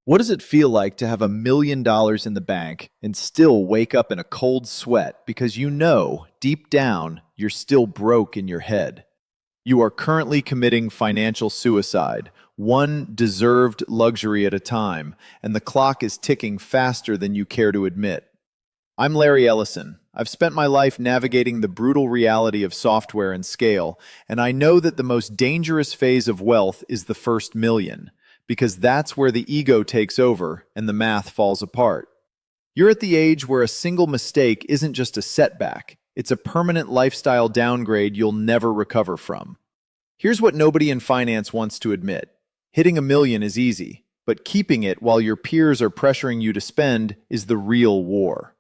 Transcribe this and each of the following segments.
What does it feel like to have $1 million in the bank and still wake up in a cold sweat because you know, deep down, you're still broke in your head? You are currently committing financial suicide, one deserved luxury at a time, and the clock is ticking faster than you care to admit. I'm Larry Ellison. I've spent my life navigating the brutal reality of software and scale, and I know that the most dangerous phase of wealth is the first million, because that's where the ego takes over and the math falls apart. You're at the age where a single mistake isn't just a setback, it's a permanent lifestyle downgrade you'll never recover from. Here's what nobody in finance wants to admit. Hitting a million is easy, but keeping it while your peers are pressuring you to spend is the real war.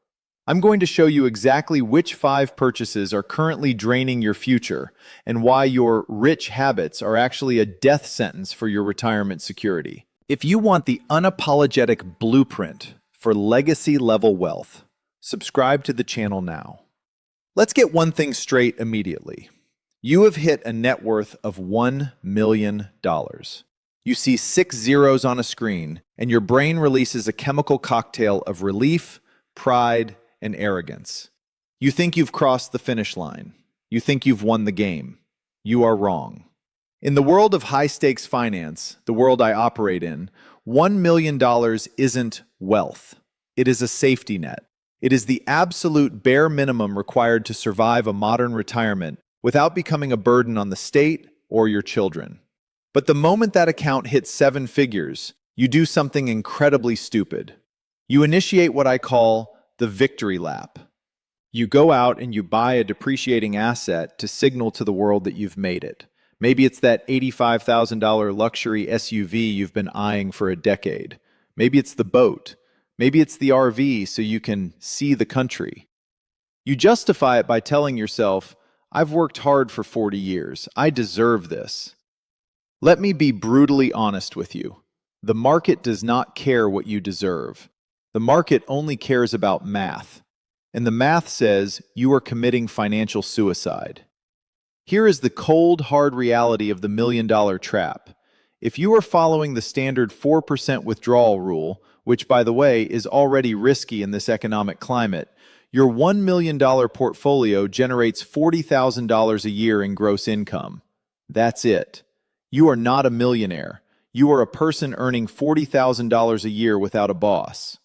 I'm going to show you exactly which 5 purchases are currently draining your future and why your rich habits are actually a death sentence for your retirement security. If you want the unapologetic blueprint for legacy-level wealth, subscribe to the channel now. Let's get one thing straight immediately. You have hit a net worth of $1 million. You see 6 zeros on a screen, and your brain releases a chemical cocktail of relief, pride, and arrogance. You think you've crossed the finish line. You think you've won the game. You are wrong. In the world of high-stakes finance, the world I operate in, $1 million isn't wealth. It is a safety net. It is the absolute bare minimum required to survive a modern retirement without becoming a burden on the state or your children. But the moment that account hits 7 figures, you do something incredibly stupid. You initiate what I call the victory lap. You go out and you buy a depreciating asset to signal to the world that you've made it. Maybe it's that $85,000 luxury SUV you've been eyeing for a decade. Maybe it's the boat. Maybe it's the RV so you can see the country. You justify it by telling yourself, I've worked hard for 40 years. I deserve this. Let me be brutally honest with you. The market does not care what you deserve. The market only cares about math, and the math says you are committing financial suicide. Here is the cold, hard reality of the $1 million trap. If you are following the standard 4% withdrawal rule, which by the way is already risky in this economic climate, your $1 million portfolio generates $40,000 a year in gross income. That's it. You are not a millionaire. You are a person earning $40,000 a year without a boss.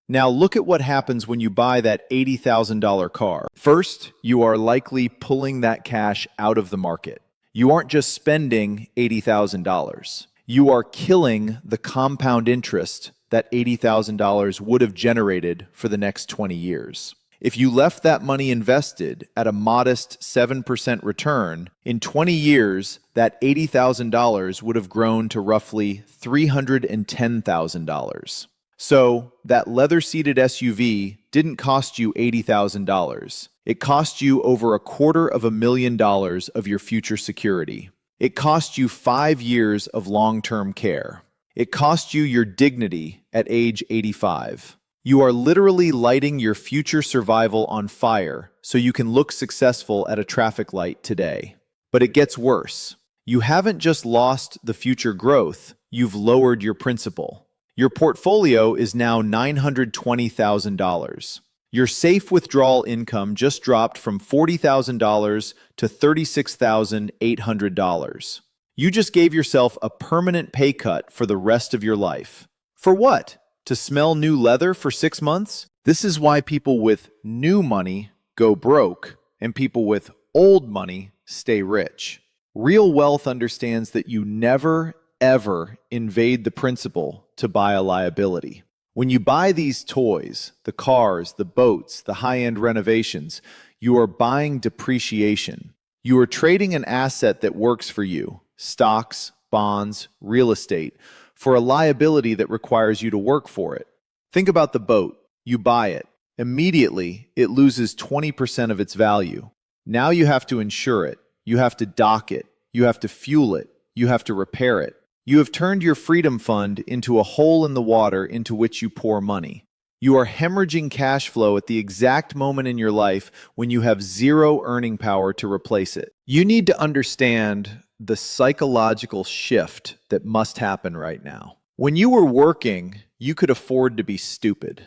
Now look at what happens when you buy that $80,000 car. First, you are likely pulling that cash out of the market. You aren't just spending $80,000. You are killing the compound interest that $80,000 would have generated for the next 20 years. If you left that money invested at a modest 7% return, in 20 years, that $80,000 would have grown to roughly $310,000. So, that leather-seated SUV didn't cost you $80,000. It cost you over $250,000 of your future security. It cost you 5 years of long-term care. It cost you your dignity at age 85. You are literally lighting your future survival on fire so you can look successful at a traffic light today. But it gets worse. You haven't just lost the future growth, you've lowered your principal. Your portfolio is now $920,000. Your safe withdrawal income just dropped from $40,000 to $36,800. You just gave yourself a permanent pay cut for the rest of your life. For what? To smell new leather for 6 months? This is why people with new money go broke and people with old money stay rich. Real wealth understands that you never, ever invade the principal to buy a liability. When you buy these toys, the cars, the boats, the high-end renovations, you are buying depreciation. You are trading an asset that works for you, stocks, bonds, real estate, for a liability that requires you to work for it. Think about the boat. You buy it. Immediately, it loses 20% of its value. Now you have to insure it. You have to dock it. You have to fuel it. You have to repair it. You have turned your freedom fund into a hole in the water into which you pour money. You are hemorrhaging cash flow at the exact moment in your life when you have zero earning power to replace it. You need to understand the psychological shift that must happen right now. When you were working, you could afford to be stupid.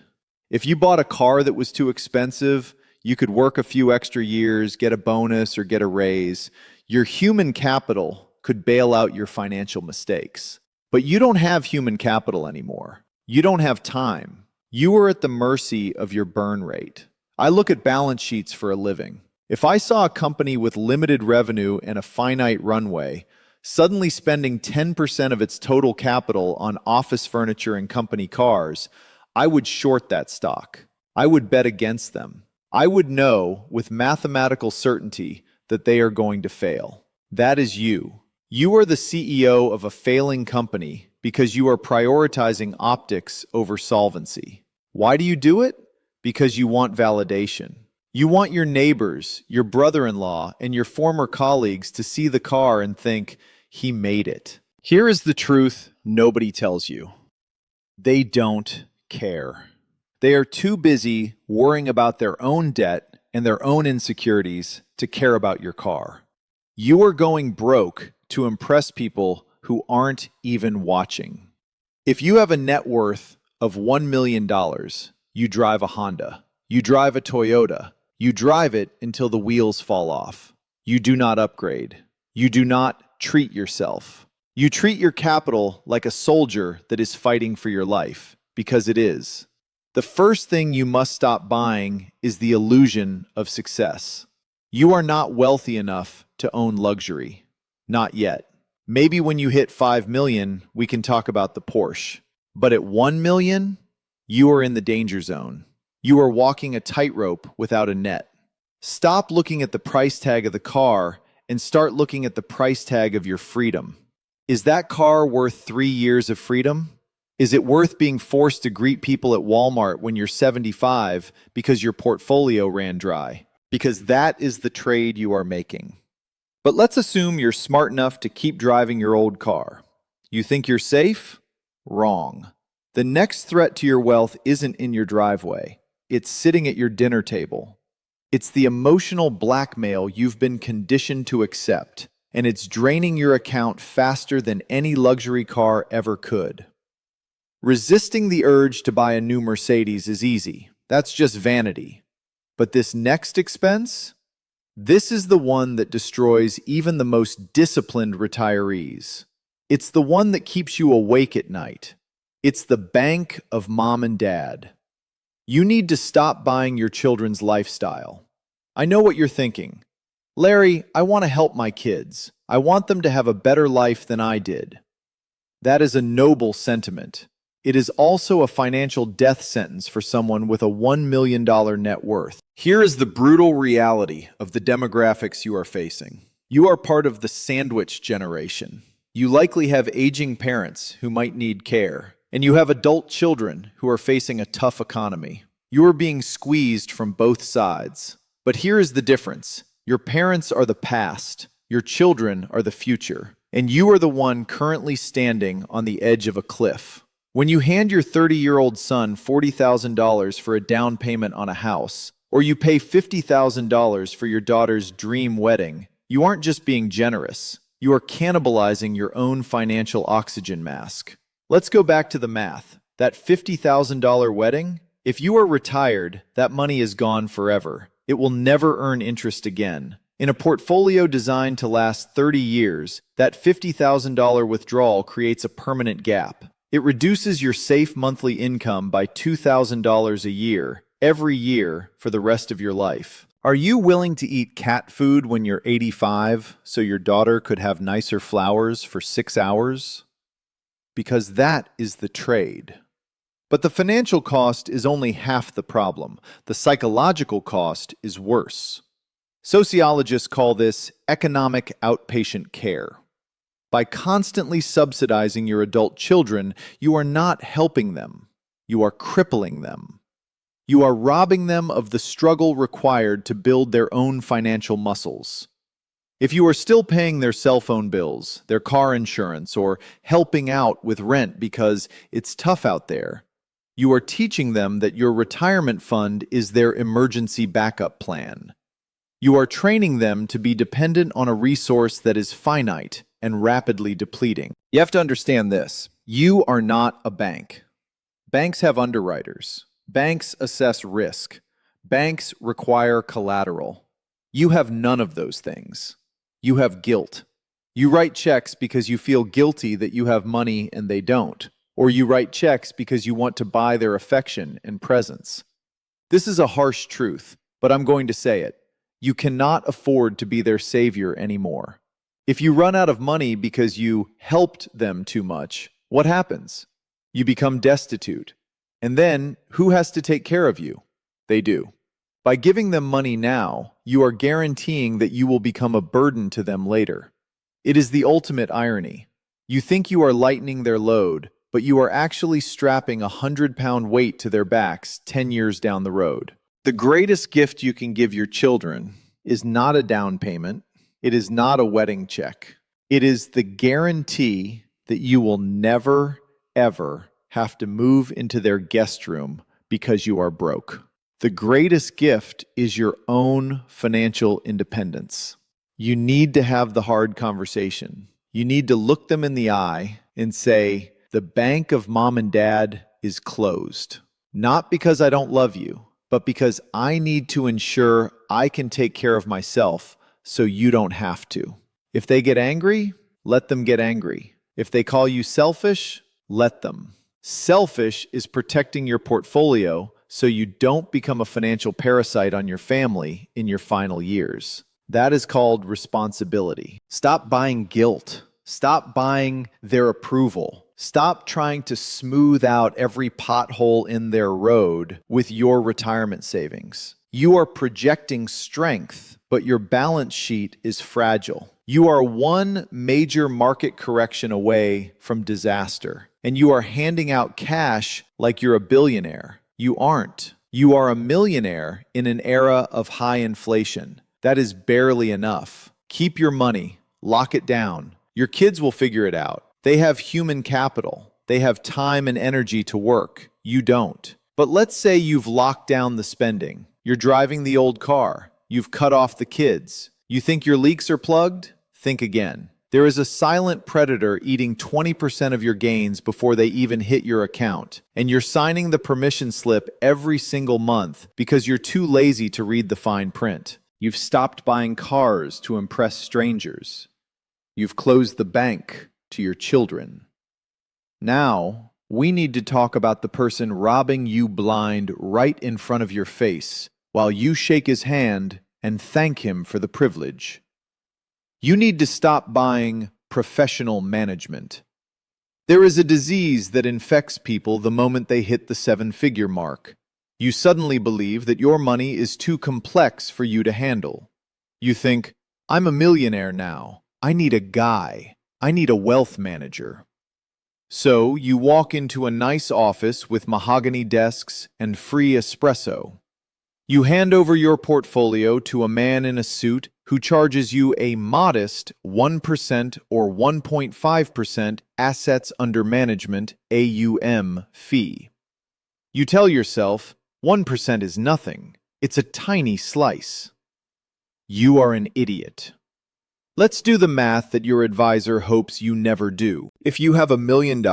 If you bought a car that was too expensive, you could work a few extra years, get a bonus, or get a raise. Your human capital could bail out your financial mistakes. But you don't have human capital anymore. You don't have time. You are at the mercy of your burn rate. I look at balance sheets for a living. If I saw a company with limited revenue and a finite runway, suddenly spending 10% of its total capital on office furniture and company cars, I would short that stock. I would bet against them. I would know with mathematical certainty that they are going to fail. That is you. You are the CEO of a failing company because you are prioritizing optics over solvency. Why do you do it? Because you want validation. You want your neighbors, your brother-in-law, and your former colleagues to see the car and think, he made it. Here is the truth nobody tells you. They don't care. They are too busy worrying about their own debt and their own insecurities to care about your car. You are going broke to impress people who aren't even watching. If you have a net worth of $1 million, you drive a Honda. You drive a Toyota. You drive it until the wheels fall off. You do not upgrade. You do not treat yourself. You treat your capital like a soldier that is fighting for your life, because it is. The first thing you must stop buying is the illusion of success. You are not wealthy enough to own luxury. Not yet. Maybe when you hit 5 million, we can talk about the Porsche. But at 1 million, you are in the danger zone. You are walking a tightrope without a net. Stop looking at the price tag of the car and start looking at the price tag of your freedom. Is that car worth 3 years of freedom? Is it worth being forced to greet people at Walmart when you're 75 because your portfolio ran dry? Because that is the trade you are making. But let's assume you're smart enough to keep driving your old car. You think you're safe? Wrong. The next threat to your wealth isn't in your driveway. It's sitting at your dinner table. It's the emotional blackmail you've been conditioned to accept, and it's draining your account faster than any luxury car ever could. Resisting the urge to buy a new Mercedes is easy. That's just vanity. But this next expense? This is the one that destroys even the most disciplined retirees. It's the one that keeps you awake at night. It's the bank of mom and dad. You need to stop buying your children's lifestyle. I know what you're thinking. Larry, I want to help my kids. I want them to have a better life than I did. That is a noble sentiment. It is also a financial death sentence for someone with a $1 million net worth. Here is the brutal reality of the demographics you are facing. You are part of the sandwich generation. You likely have aging parents who might need care, and you have adult children who are facing a tough economy. You are being squeezed from both sides. But here is the difference. Your parents are the past, your children are the future, and you are the one currently standing on the edge of a cliff. When you hand your 30-year-old son $40,000 for a down payment on a house, or you pay $50,000 for your daughter's dream wedding, you aren't just being generous. You are cannibalizing your own financial oxygen mask. Let's go back to the math. That $50,000 wedding? If you are retired, that money is gone forever. It will never earn interest again. In a portfolio designed to last 30 years, that $50,000 withdrawal creates a permanent gap. It reduces your safe monthly income by $2,000 a year, every year, for the rest of your life. Are you willing to eat cat food when you're 85 so your daughter could have nicer flowers for 6 hours? Because that is the trade. But the financial cost is only half the problem. The psychological cost is worse. Sociologists call this economic outpatient care. By constantly subsidizing your adult children, you are not helping them. You are crippling them. You are robbing them of the struggle required to build their own financial muscles. If you are still paying their cell phone bills, their car insurance, or helping out with rent because it's tough out there, you are teaching them that your retirement fund is their emergency backup plan. You are training them to be dependent on a resource that is finite and rapidly depleting. You have to understand this. You are not a bank. Banks have underwriters. Banks assess risk. Banks require collateral. You have none of those things. You have guilt. You write checks because you feel guilty that you have money and they don't. Or you write checks because you want to buy their affection and presence. This is a harsh truth, but I'm going to say it. You cannot afford to be their savior anymore. If you run out of money because you helped them too much, what happens? You become destitute. And then, who has to take care of you? They do. By giving them money now, you are guaranteeing that you will become a burden to them later. It is the ultimate irony. You think you are lightening their load, but you are actually strapping a 100-pound weight to their backs 10 years down the road. The greatest gift you can give your children is not a down payment. It is not a wedding check. It is the guarantee that you will never, ever have to move into their guest room because you are broke. The greatest gift is your own financial independence. You need to have the hard conversation. You need to look them in the eye and say, the bank of mom and dad is closed. Not because I don't love you, but because I need to ensure I can take care of myself so you don't have to. If they get angry, let them get angry. If they call you selfish, let them. Selfish is protecting your portfolio so you don't become a financial parasite on your family in your final years. That is called responsibility. Stop buying guilt. Stop buying their approval. Stop trying to smooth out every pothole in their road with your retirement savings. You are projecting strength, but your balance sheet is fragile. You are one major market correction away from disaster, and you are handing out cash like you're a billionaire. You aren't. You are a millionaire in an era of high inflation. That is barely enough. Keep your money. Lock it down. Your kids will figure it out. They have human capital. They have time and energy to work. You don't. But let's say you've locked down the spending. You're driving the old car. You've cut off the kids. You think your leaks are plugged? Think again. There is a silent predator eating 20% of your gains before they even hit your account, and you're signing the permission slip every single month because you're too lazy to read the fine print. You've stopped buying cars to impress strangers. You've closed the bank to your children. Now, we need to talk about the person robbing you blind right in front of your face while you shake his hand and thank him for the privilege. You need to stop buying professional management. There is a disease that infects people the moment they hit the seven-figure mark. You suddenly believe that your money is too complex for you to handle. You think, I'm a millionaire now. I need a guy. I need a wealth manager. So you walk into a nice office with mahogany desks and free espresso. You hand over your portfolio to a man in a suit who charges you a modest 1% or 1.5% assets under management AUM fee. You tell yourself, 1% is nothing. It's a tiny slice. You are an idiot. Let's do the math that your advisor hopes you never do. If you have $1 million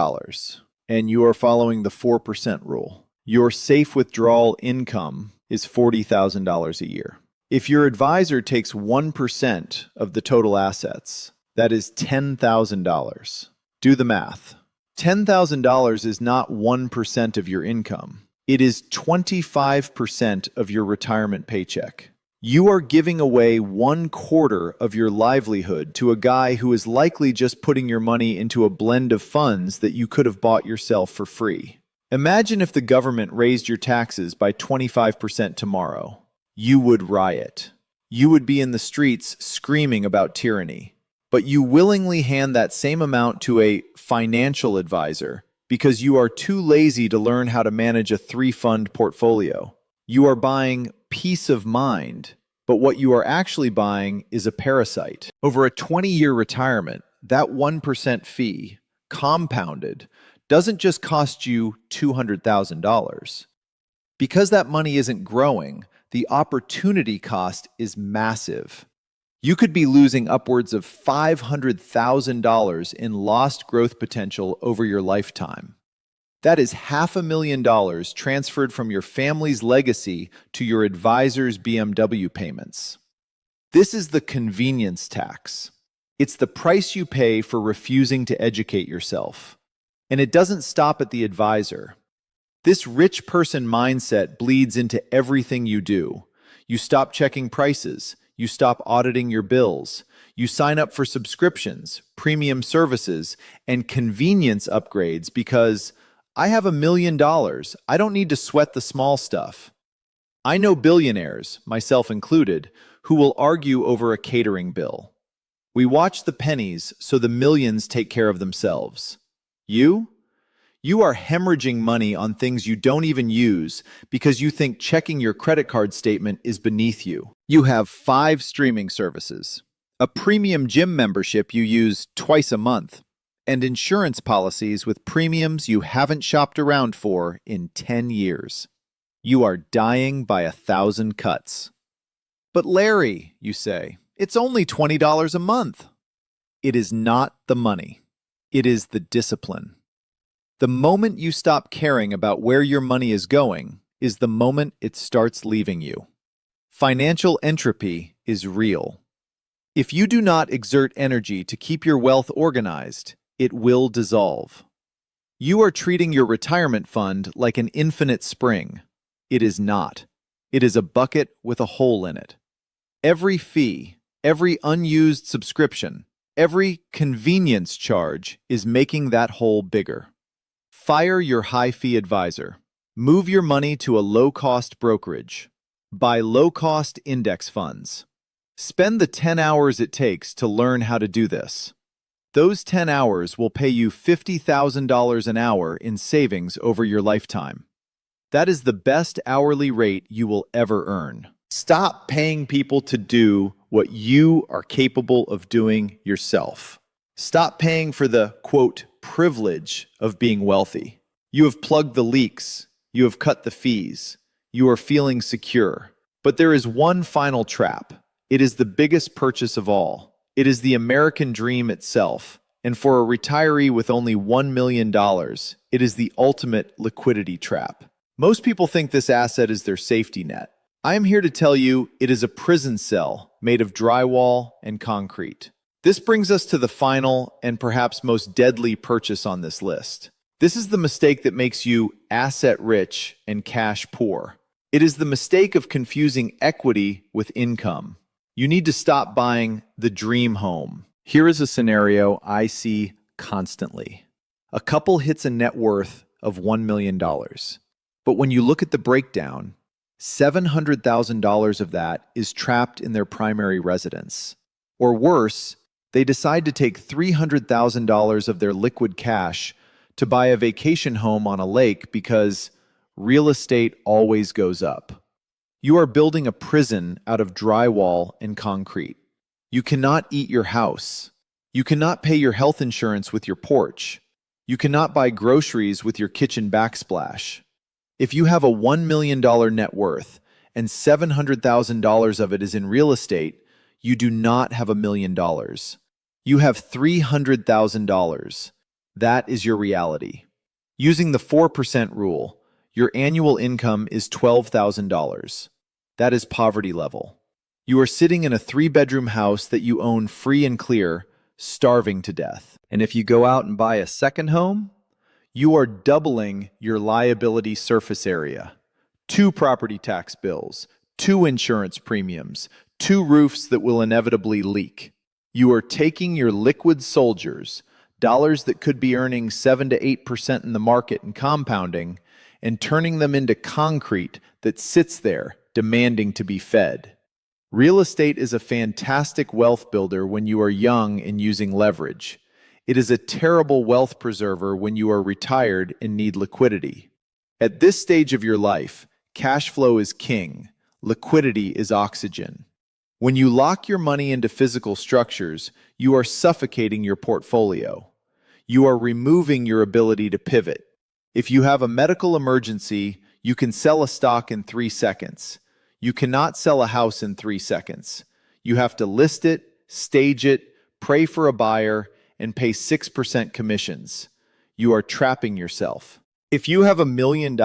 and you are following the 4% rule, your safe withdrawal income is $40,000 a year. If your advisor takes 1% of the total assets, that is $10,000. Do the math. $10,000 is not 1% of your income. It is 25% of your retirement paycheck. You are giving away 1/4 of your livelihood to a guy who is likely just putting your money into a blend of funds that you could have bought yourself for free. Imagine if the government raised your taxes by 25% tomorrow. You would riot. You would be in the streets screaming about tyranny. But you willingly hand that same amount to a financial advisor because you are too lazy to learn how to manage a 3-fund portfolio. You are buying peace of mind, but what you are actually buying is a parasite. Over a 20-year retirement, that 1% fee, compounded, doesn't just cost you $200,000. Because that money isn't growing, the opportunity cost is massive. You could be losing upwards of $500,000 in lost growth potential over your lifetime. That is $500,000 transferred from your family's legacy to your advisor's BMW payments. This is the convenience tax. It's the price you pay for refusing to educate yourself. And it doesn't stop at the advisor. This rich person mindset bleeds into everything you do. You stop checking prices. You stop auditing your bills. You sign up for subscriptions, premium services, and convenience upgrades because I have $1,000,000. I don't need to sweat the small stuff. I know billionaires, myself included, who will argue over a catering bill. We watch the pennies so the millions take care of themselves. You? You are hemorrhaging money on things you don't even use because you think checking your credit card statement is beneath you. You have 5 streaming services, a premium gym membership you use twice a month, and insurance policies with premiums you haven't shopped around for in 10 years. You are dying by 1,000 cuts. But Larry, you say, it's only $20 a month. It is not the money. It is the discipline. The moment you stop caring about where your money is going is the moment it starts leaving you. Financial entropy is real. If you do not exert energy to keep your wealth organized, it will dissolve. You are treating your retirement fund like an infinite spring. It is not. It is a bucket with a hole in it. Every fee, every unused subscription, every convenience charge is making that hole bigger. Fire your high-fee advisor. Move your money to a low-cost brokerage. Buy low-cost index funds. Spend the 10 hours it takes to learn how to do this. Those 10 hours will pay you $50,000 an hour in savings over your lifetime. That is the best hourly rate you will ever earn. Stop paying people to do what you are capable of doing yourself. Stop paying for the, quote, privilege of being wealthy. You have plugged the leaks. You have cut the fees. You are feeling secure. But there is one final trap. It is the biggest purchase of all. It is the American dream itself. And for a retiree with only $1 million, it is the ultimate liquidity trap. Most people think this asset is their safety net. I am here to tell you it is a prison cell made of drywall and concrete. This brings us to the final and perhaps most deadly purchase on this list. This is the mistake that makes you asset rich and cash poor. It is the mistake of confusing equity with income. You need to stop buying the dream home. Here is a scenario I see constantly. A couple hits a net worth of $1 million. But when you look at the breakdown, $700,000 of that is trapped in their primary residence. Or worse, they decide to take $300,000 of their liquid cash to buy a vacation home on a lake because real estate always goes up. You are building a prison out of drywall and concrete. You cannot eat your house. You cannot pay your health insurance with your porch. You cannot buy groceries with your kitchen backsplash. If you have a $1 million net worth and $700,000 of it is in real estate, you do not have $1 million. You have $300,000. That is your reality. Using the 4% rule, your annual income is $12,000. That is poverty level. You are sitting in a 3-bedroom house that you own free and clear, starving to death. And if you go out and buy a second home, you are doubling your liability surface area. 2 property tax bills, 2 insurance premiums, 2 roofs that will inevitably leak. You are taking your liquid soldiers, dollars that could be earning 7 to 8% in the market and compounding, and turning them into concrete that sits there demanding to be fed. Real estate is a fantastic wealth builder when you are young and using leverage. It is a terrible wealth preserver when you are retired and need liquidity. At this stage of your life, cash flow is king. Liquidity is oxygen. When you lock your money into physical structures, you are suffocating your portfolio. You are removing your ability to pivot. If you have a medical emergency, you can sell a stock in 3 seconds. You cannot sell a house in 3 seconds. You have to list it, stage it, pray for a buyer, and pay 6% commissions. You are trapping yourself. If you have $1 million,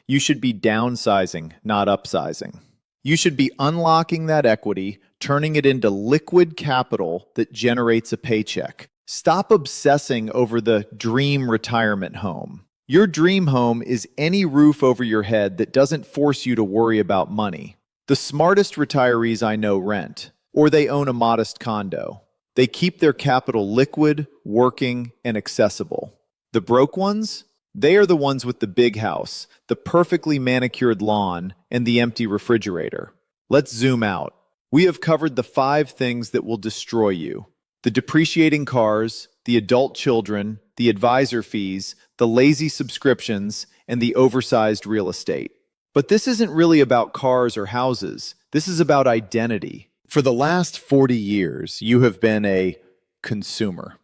you should be downsizing, not upsizing. You should be unlocking that equity, turning it into liquid capital that generates a paycheck. Stop obsessing over the dream retirement home. Your dream home is any roof over your head that doesn't force you to worry about money. The smartest retirees I know rent, or they own a modest condo. They keep their capital liquid, working, and accessible. The broke ones? They are the ones with the big house, the perfectly manicured lawn, and the empty refrigerator. Let's zoom out. We have covered the 5 things that will destroy you: the depreciating cars, the adult children, the advisor fees, the lazy subscriptions, and the oversized real estate. But this isn't really about cars or houses. This is about identity. For the last 40 years, you have been a consumer.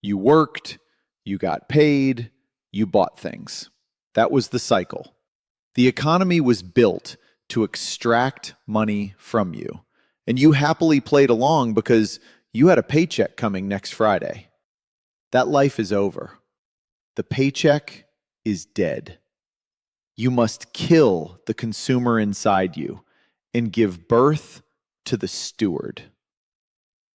You worked, you got paid, you bought things. That was the cycle. The economy was built to extract money from you, and you happily played along because you had a paycheck coming next Friday. That life is over. The paycheck is dead. You must kill the consumer inside you and give birth to the steward.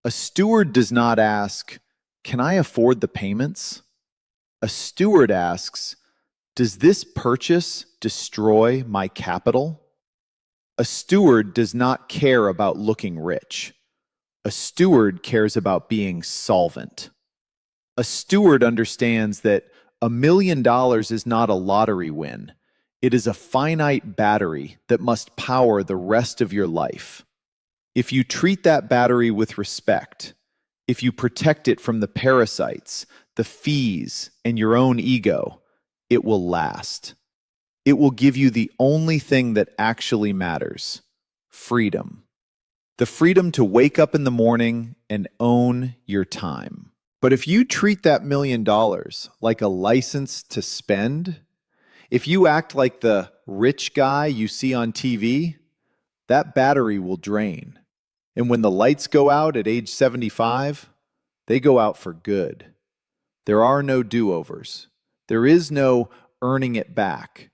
A steward does not ask, "Can I afford the payments?" A steward asks, "Does this purchase destroy my capital?" A steward does not care about looking rich. A steward cares about being solvent. A steward understands that $1 million is not a lottery win. It is a finite battery that must power the rest of your life. If you treat that battery with respect, if you protect it from the parasites, the fees, and your own ego, it will last. It will give you the only thing that actually matters: freedom. The freedom to wake up in the morning and own your time. But if you treat that $1 million like a license to spend, if you act like the rich guy you see on TV, that battery will drain. And when the lights go out at age 75, they go out for good. There are no do-overs. There is no earning it back.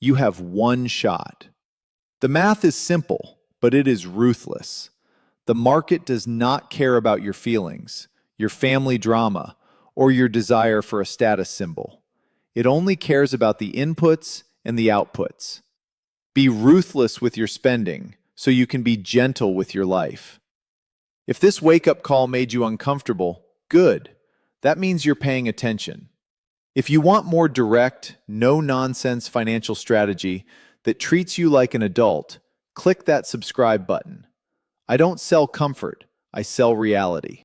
You have one shot. The math is simple, but it is ruthless. The market does not care about your feelings, your family drama, or your desire for a status symbol. It only cares about the inputs and the outputs. Be ruthless with your spending so you can be gentle with your life. If this wake-up call made you uncomfortable, good. That means you're paying attention. If you want more direct, no-nonsense financial strategy that treats you like an adult, click that subscribe button. I don't sell comfort, I sell reality.